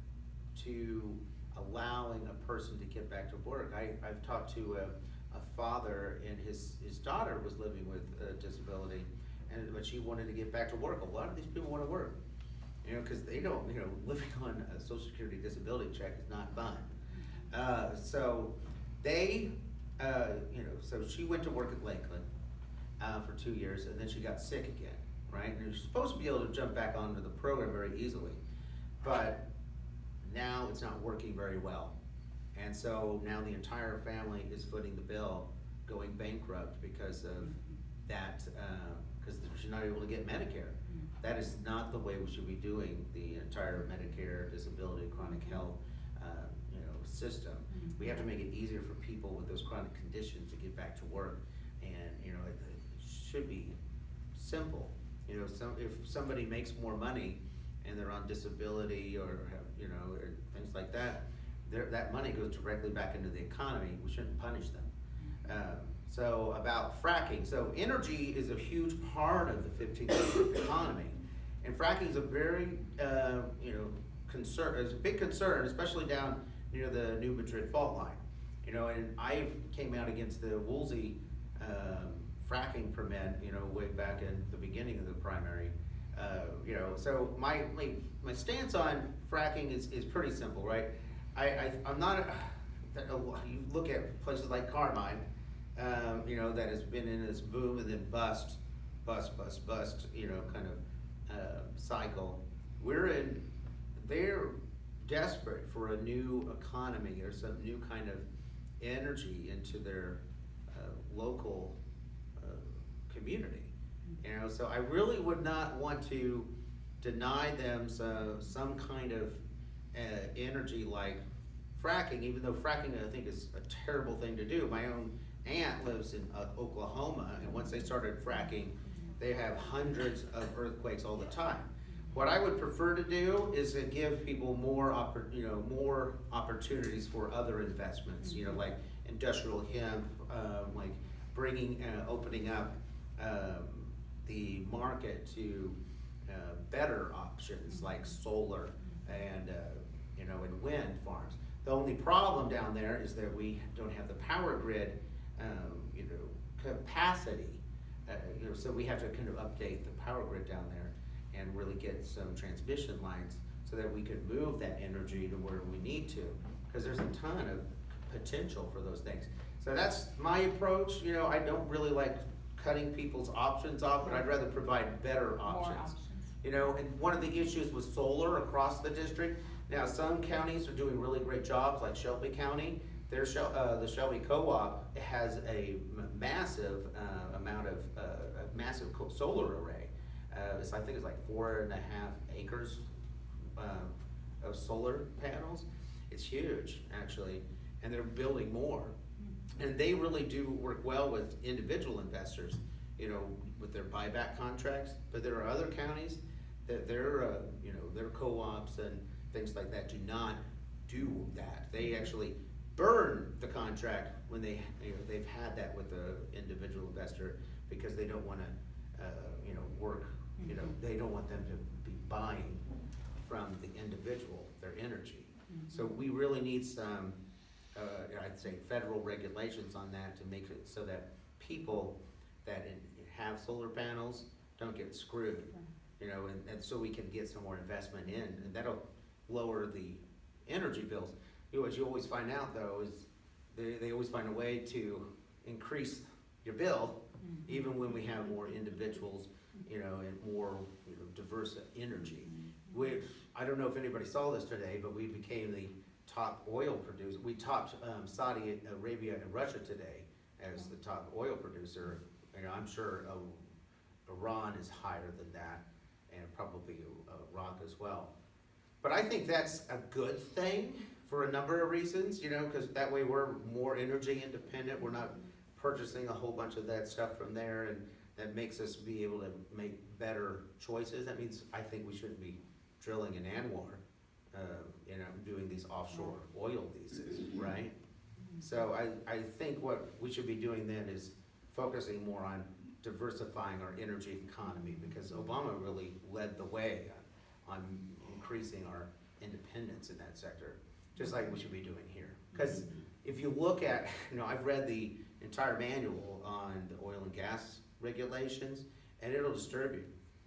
to allowing a person to get back to work. I've talked to a father, and his daughter was living with a disability, but she wanted to get back to work. A lot of these people want to work, because they don't, living on a Social Security disability check is not fun. So they, so she went to work at Lakeland for 2 years, and then she got sick again, right? And you're supposed to be able to jump back onto the program very easily, but now it's not working very well. And so now the entire family is footing the bill, going bankrupt because of that, because she's not able to get Medicare. That is not the way we should be doing the entire Medicare, disability, chronic health, system. We have to make it easier for people with those chronic conditions to get back to work. And, it should be simple. If somebody makes more money and they're on disability or have, or things like that, that money goes directly back into the economy. We shouldn't punish them. So about fracking. So energy is a huge part of the 15th century economy. And fracking is a very, concern, it's a big concern, especially down near the New Madrid fault line. And I came out against the Woolsey fracking permit, way back in the beginning of the primary. So my stance on fracking is pretty simple, right? I'm not, you look at places like Carmine, that has been in this boom and then bust, kind of cycle. They're desperate for a new economy or some new kind of energy into their local community. So I really would not want to deny them some kind of energy like fracking, even though fracking I think is a terrible thing to do. My own aunt lives in Oklahoma, and once they started fracking, they have hundreds of earthquakes all the time. What I would prefer to do is to give people more opportunities for other investments, like industrial hemp, like opening up the market to better options like solar and and wind farms. The only problem down there is that we don't have the power grid, capacity. So we have to kind of update the power grid down there and really get some transmission lines so that we could move that energy to where we need to, because there's a ton of potential for those things. So that's my approach. I don't really like cutting people's options off, but I'd rather provide better options. More options. And one of the issues with solar across the district, now some counties are doing really great jobs, like Shelby County. The Shelby Co-op has a massive amount of massive solar array. I think it's like 4.5 acres of solar panels. It's huge, actually, and they're building more. And they really do work well with individual investors, with their buyback contracts. But there are other counties that their co-ops and things like that do not do that. They actually burn the contract when they've had that with the individual investor, because they don't want to work. They don't want them to be buying from the individual their energy. So we really need some, I'd say, federal regulations on that to make it so that people that have solar panels don't get screwed, you know, and so we can get some more investment in, and that'll lower the energy bills. You know, what you always find out though is they always find a way to increase your bill, even when we have more individuals, you know, and more, you know, diverse energy. Which, I don't know if anybody saw this today, but we became the top oil producer. We topped Saudi Arabia and Russia today as the top oil producer. You know, I'm sure Iran is higher than that, and probably Iraq as well. But I think that's a good thing for a number of reasons, you know, because that way we're more energy independent. We're not purchasing a whole bunch of that stuff from there, and that makes us be able to make better choices. That means I think we shouldn't be drilling in Anwar, you know, doing these offshore oil leases, right? So I think what we should be doing then is focusing more on diversifying our energy economy, because Obama really led the way on increasing our independence in that sector, just like we should be doing here. Because if you look at, you know, I've read the entire manual on the oil and gas regulations, and it'll disturb you.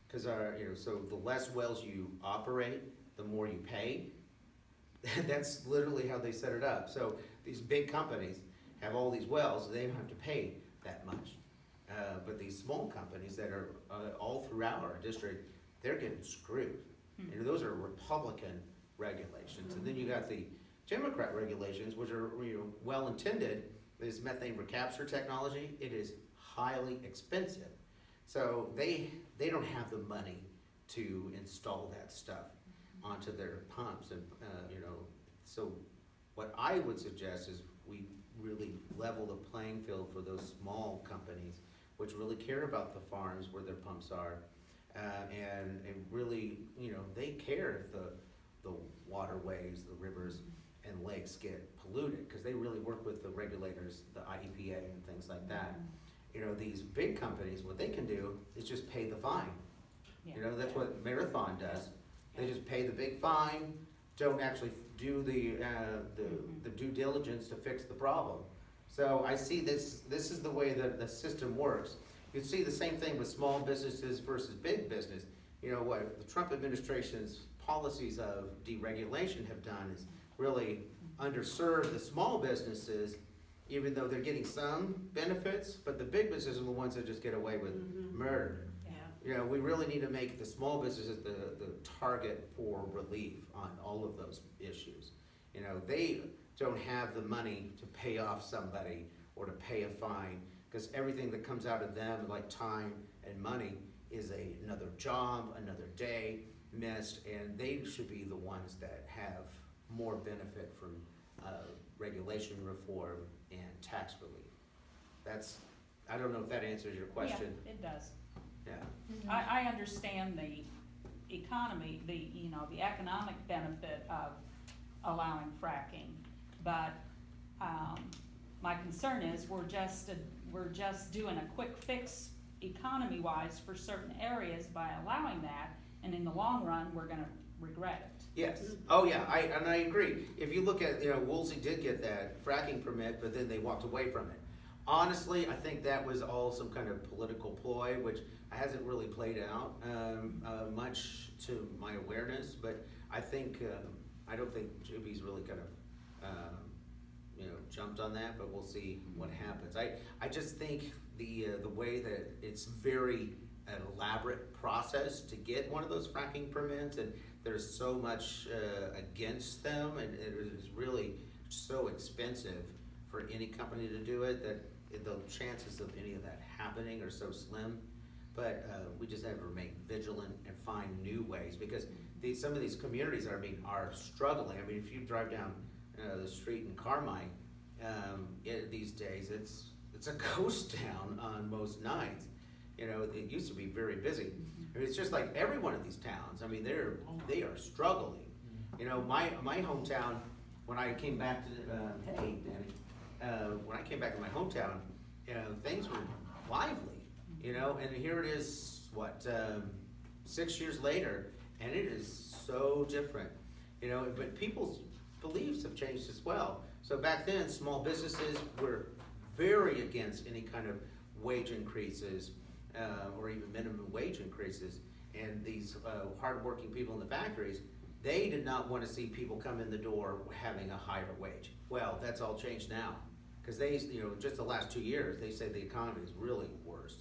Because you know, so the less wells you operate, the more you pay. That's literally how they set it up. So these big companies have all these wells, they don't have to pay that much. But these small companies that are all throughout our district, they're getting screwed. You know, those are Republican regulations. And then you got the Democrat regulations, which are, you know, well intended. This methane recapture technology, it is highly expensive. So they don't have the money to install that stuff onto their pumps, and you know, so what I would suggest is we really level the playing field for those small companies which really care about the farms where their pumps are, and really, you know, they care if the waterways, the rivers and lakes get polluted, because they really work with the regulators, the IEPA and things like that. You know, these big companies, what they can do is just pay the fine. Yeah. You know, that's what Marathon does. They just pay the big fine, don't actually do the due diligence to fix the problem. So I see this is the way that the system works. You see the same thing with small businesses versus big business. You know, what the Trump administration's policies of deregulation have done is really underserved the small businesses, even though they're getting some benefits, but the big businesses are the ones that just get away with murder. You know, we really need to make the small businesses the target for relief on all of those issues. You know, they don't have the money to pay off somebody or to pay a fine, because everything that comes out of them, like time and money, is another job, another day missed, and they should be the ones that have more benefit from regulation reform and tax relief. I don't know if that answers your question. Yeah, it does. Yeah. I understand the economy, the economic benefit of allowing fracking, but my concern is we're just doing a quick fix economy-wise for certain areas by allowing that, and in the long run, we're gonna regret it. Yes. Oh yeah. I agree. If you look at, you know, Woolsey did get that fracking permit, but then they walked away from it. Honestly, I think that was all some kind of political ploy, which hasn't really played out much to my awareness. But I think I don't think Juby's really kind of you know, jumped on that. But we'll see what happens. I just think the way that it's very an elaborate process to get one of those fracking permits, and there's so much against them, and it is really so expensive for any company to do it, that the chances of any of that happening are so slim. But we just have to remain vigilant and find new ways, because some of these communities are struggling. I mean, if you drive down the street in Carmine these days, it's a ghost town on most nights. You know, it used to be very busy. I mean, it's just like every one of these towns. I mean, they are struggling. You know, my hometown, when I came back to hey Danny, when I came back to my hometown, you know, things were lively. You know, and here it is, 6 years later, and it is so different. You know, but people's beliefs have changed as well. So back then, small businesses were very against any kind of wage increases, or even minimum wage increases, and these hardworking people in the factories, they did not want to see people come in the door having a higher wage. Well, that's all changed now, because they, just the last 2 years, they say the economy is really worse.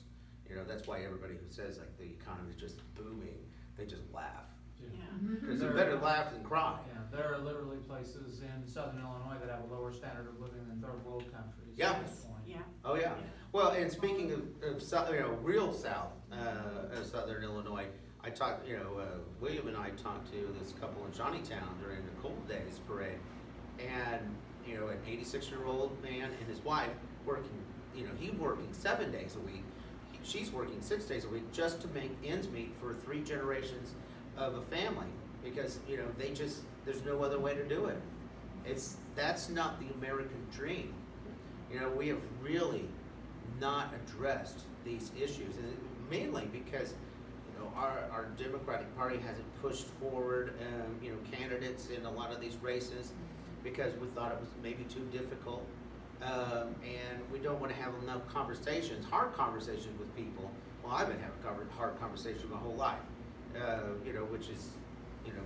That's why everybody who says like the economy is just booming, they just laugh. Yeah. Because it's better laugh than cry. Yeah, there are literally places in southern Illinois that have a lower standard of living than third world countries Yeah. at this point. Yeah. Oh, yeah. Well, and speaking of real South, Southern Illinois, I talked, William and I talked to this couple in Johnnytown during the Cold Days parade. And, an 86-year-old man and his wife working, he working 7 days a week. She's working 6 days a week just to make ends meet for 3 generations of a family. Because, there's no other way to do it. That's not the American dream. We have really not addressed these issues, and mainly because our Democratic Party hasn't pushed forward candidates in a lot of these races because we thought it was maybe too difficult, and we don't want to have enough hard conversations with people. Well, I've been having hard conversations my whole life, which is,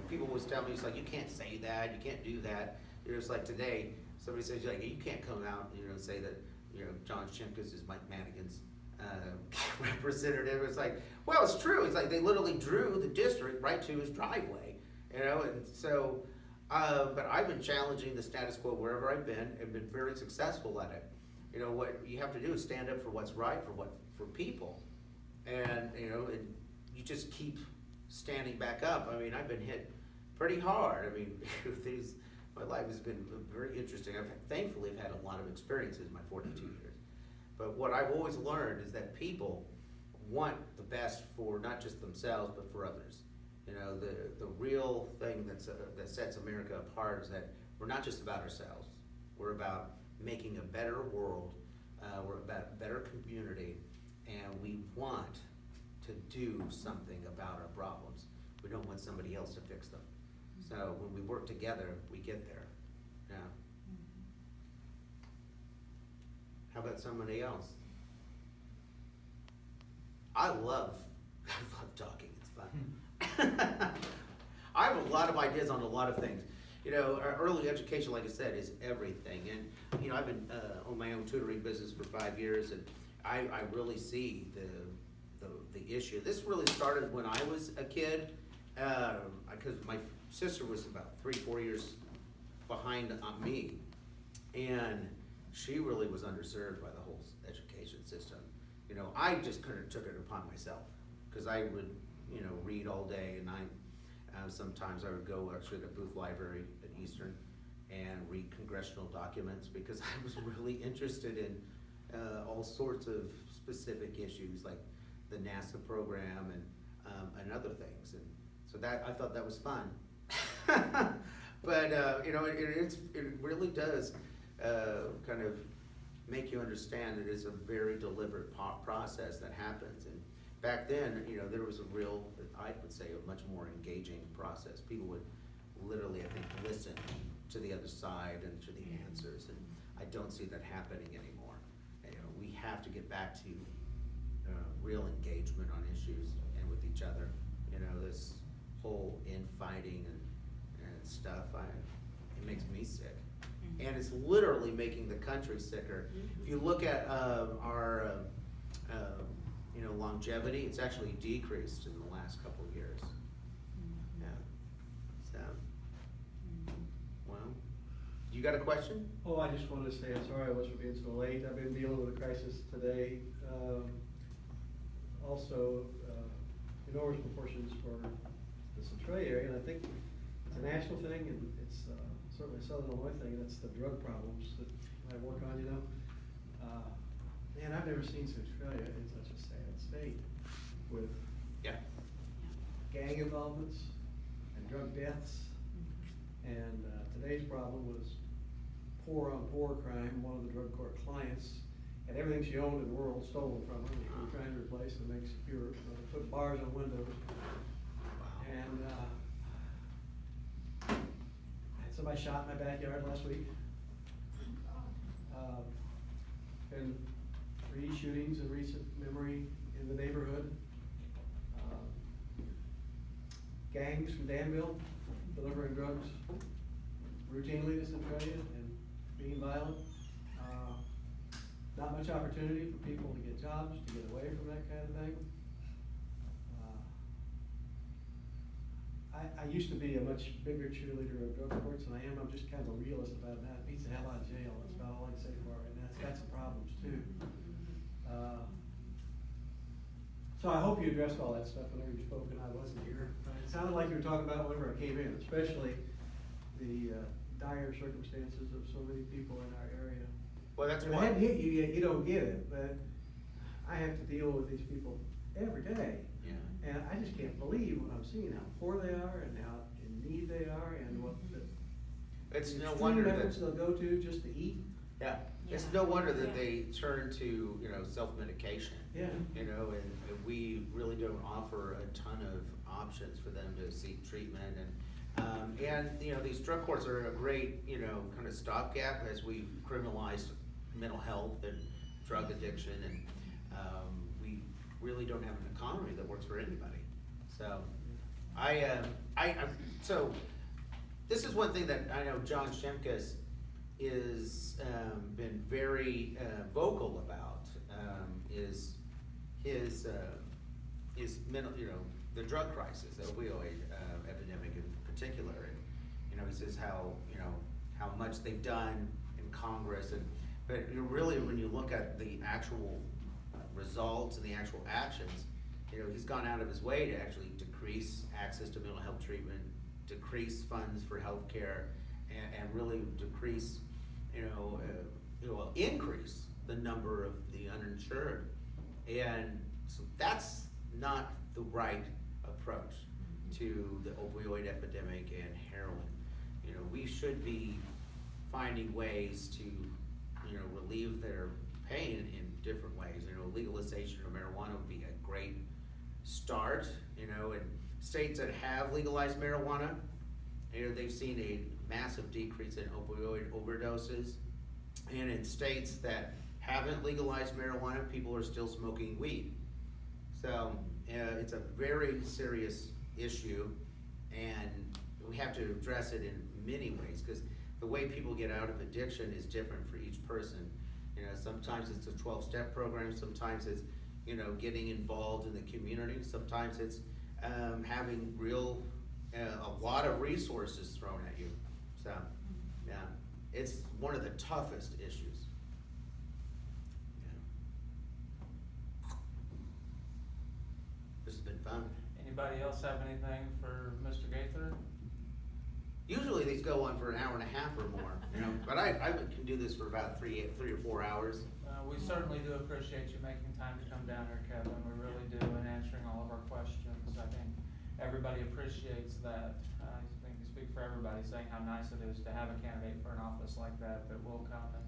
people always tell me, it's like, you can't say that, you can't do that. It's like today, somebody says, like, you can't come out, and say that, John Shimkus is Mike Madigan's representative. It's like, well, it's true. It's like they literally drew the district right to his driveway, and so, but I've been challenging the status quo wherever I've been and been very successful at it. What you have to do is stand up for what's right for people, and, and you just keep standing back up. I mean, I've been hit pretty hard. I mean, my life has been very interesting. Thankfully, I've had a lot of experiences in my 42 years. But what I've always learned is that people want the best for not just themselves, but for others. The real thing that sets America apart is that we're not just about ourselves. We're about making a better world. We're about a better community, and we want to do something about our problems. We don't want somebody else to fix them. So when we work together, we get there. Yeah. How about somebody else? I love talking. It's fun. I have a lot of ideas on a lot of things. Our early education, like I said, is everything. And I've been on my own tutoring business for 5 years, and I really see the issue. This really started when I was a kid, because my sister was about 3-4 years behind on me, and she really was underserved by the whole education system. I just kind of took it upon myself, because I would, read all day, and sometimes I would go actually to Booth Library at Eastern and read congressional documents, because I was really interested in all sorts of specific issues like the NASA program and other things, and so I thought that was fun. But it really does kind of make you understand that it's a very deliberate process that happens. And back then, there was I would say, a much more engaging process. People would literally, I think, listen to the other side and to the answers, and I don't see that happening anymore. We have to get back to real engagement on issues and with each other. This whole infighting and stuff, it makes me sick. And it's literally making the country sicker. If you look at our longevity, it's actually decreased in the last couple of years. Yeah. So, well, you got a question? Oh, I just wanted to say I'm sorry I was for being so late. I've been dealing with a crisis today. Also, enormous proportions for the Centralia area, and I think it's a national thing, and it's certainly a Southern Illinois thing, and it's the drug problems that I work on, Man, I've never seen Centralia in such a sad state with Yeah. gang involvements and drug deaths. And today's problem was poor on poor crime. One of the drug court clients had everything she owned in the world stolen from her. We were trying to replace and make secure, put bars on windows. And I had somebody shot in my backyard last week. And 3 shootings in recent memory in the neighborhood. Gangs from Danville delivering drugs routinely to Centralia and being violent. Not much opportunity for people to get jobs, to get away from that kind of thing. I used to be a much bigger cheerleader of drug courts than I am. I'm just kind of a realist about that. It beats the hell out of jail. That's about all I can say for it right now. It's got some problems too. So I hope you addressed all that stuff whenever you spoke and I wasn't here. It sounded like you were talking about whenever I came in, especially the dire circumstances of so many people in our area. Well, that's If it why. hadn't hit you yet, you don't get it, but I have to deal with these people every day. Yeah. And I just can't believe what I'm seeing, how poor they are and how in need they are and what the It's no extreme wonder efforts that, they'll go to just to eat. yeah, it's Yeah. no wonder that Yeah. they turn to, you know, self-medication. Yeah. You know, and we really don't offer a ton of options for them to seek treatment and, you know, these drug courts are a great, you know, kind of stopgap as we've criminalized mental health and drug addiction and, we really don't have an economy that works for anybody. So, so, this is one thing that I know John Shemkus is, been very, vocal about, is mental, you know, the drug crisis, the opioid, epidemic in particular, and, you know, he says how, you know, how much they've done in Congress, but you know, really, when you look at the actual results and the actual actions, you know, he's gone out of his way to actually decrease access to mental health treatment, decrease funds for healthcare, and really decrease, increase the number of the uninsured. And so that's not the right approach to the opioid epidemic and heroin. You know, we should be finding ways to, you know, relieve their pain in different ways. You know, legalization of marijuana would be a great start, you know, and states that have legalized marijuana, you know, they've seen a massive decrease in opioid overdoses. And in states that haven't legalized marijuana, people are still smoking weed. So it's a very serious issue, and we have to address it in many ways, because the way people get out of addiction is different for each person. You know, sometimes it's a 12-step program, sometimes it's, you know, getting involved in the community, sometimes it's having a lot of resources thrown at you. So, yeah, it's one of the toughest issues. Yeah. This has been fun. Anybody else have anything for Mr. Gaither? Usually these go on for an hour and a half or more, you know, but I can do this for about 3 or 4 hours. We certainly do appreciate you making time to come down here, Kevin, we really do, and answering all of our questions. I think everybody appreciates that. I think you speak for everybody, saying how nice it is to have a candidate for an office like that will come and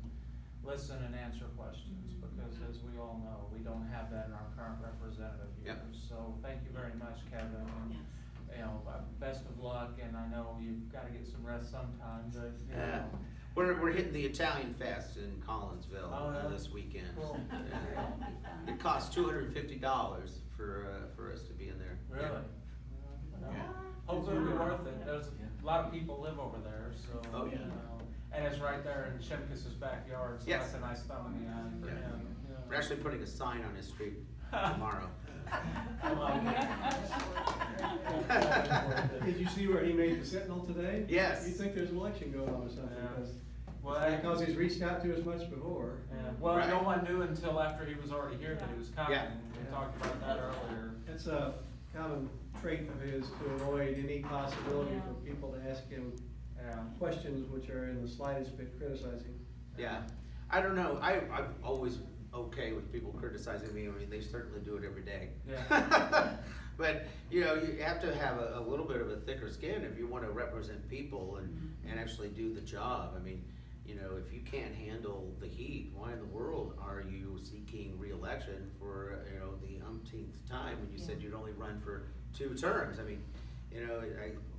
listen and answer questions, because as we all know, we don't have that in our current representative here. Yep. So thank you very much, Kevin, and, you know, best of luck, and I know you've gotta get some rest sometime, but, you know. We're hitting the Italian Fest in Collinsville this weekend. Cool. Yeah. It costs $250 for us to be in there. Really? Yeah. Hopefully it'll be worth it. There's a lot of people live over there, so. Oh, yeah. You know, and it's right there in Shimkus's backyard, so Yes. that's a nice thumb in the eye for Yeah. him. Yeah. We're actually putting a sign on his street tomorrow. I like it. Did you see where he made the Sentinel today? Yes. You think there's an election going on or something? Yeah. Well, because he's reached out to us much before. Yeah, well, Right. no one knew until after he was already here that he was coming. Yeah. We talked about that earlier. It's a common trait of his to avoid any possibility for people to ask him Yeah. questions which are in the slightest bit criticizing. Yeah, I don't know, I'm always okay with people criticizing me, I mean, they certainly do it every day. Yeah. But, you know, you have to have a little bit of a thicker skin if you wanna represent people and actually do the job. I mean, you know, if you can't handle the heat, why in the world are you seeking re-election for, you know, the umpteenth time when you said you'd only run for 2 terms? I mean, you know,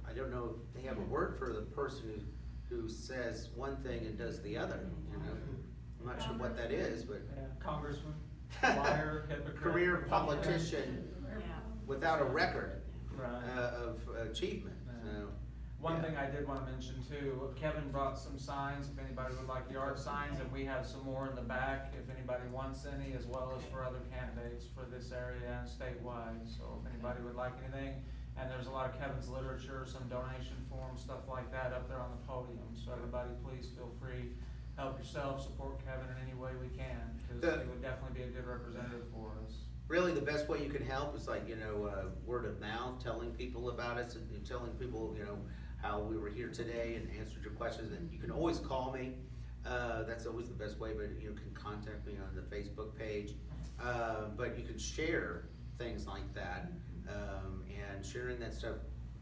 I don't know, if they have a word for the person who says one thing and does the other, you know? I'm not sure what that is, but, Yeah, Congressman. Liar, hypocrite. career politician Yeah. without a record Right. of achievement, so. One yeah. thing I did wanna mention too, Kevin brought some signs, if anybody would like yard signs, and we have some more in the back, if anybody wants any, as well as for other candidates for this area and statewide, so if anybody would like anything. And there's a lot of Kevin's literature, some donation forms, stuff like that up there on the podium, so everybody please feel free, help yourself, support Kevin in any way we can, cause he would definitely be a good representative for us. Really, the best way you can help is like, word of mouth, telling people about us and telling people, how we were here today and answered your questions. And you can always call me. That's always the best way, but you can contact me on the Facebook page. But you can share things like that. And sharing that stuff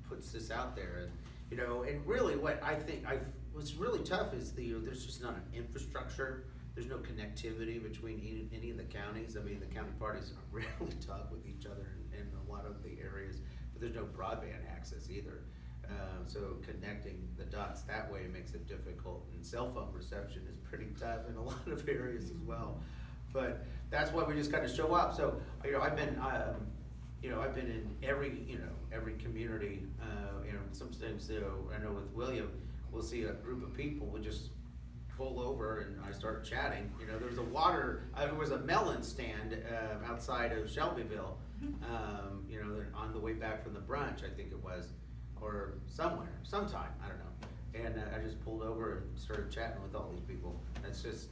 puts this out there. And really what I think what's really tough is there's just not an infrastructure. There's no connectivity between any of the counties. I mean, the county parties rarely talk with each other in a lot of the areas, but there's no broadband access either. So connecting the dots that way makes it difficult, and cell phone reception is pretty tough in a lot of areas as well. But that's why we just kind of show up. So I've been in every community. Sometimes I know with William, we'll see a group of people, we just pull over and I start chatting. There was a melon stand outside of Shelbyville. On the way back from the brunch, I think it was, or sometime, I don't know. And I just pulled over and started chatting with all these people. That's just,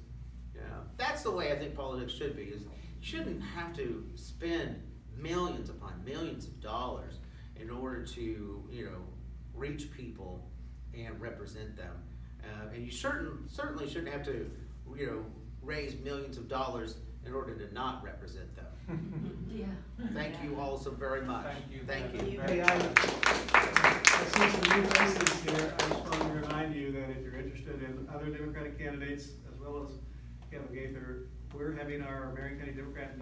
that's the way I think politics should be. Is you shouldn't have to spend millions upon millions of dollars in order to, reach people and represent them. And you certainly shouldn't have to, raise millions of dollars in order to not represent them. Yeah. Thank you all so very much. Thank you. Thank you. Hey, I see some new faces here. I just want to remind you that if you're interested in other Democratic candidates, as well as Kevin Gaither, we're having our Marion County Democrat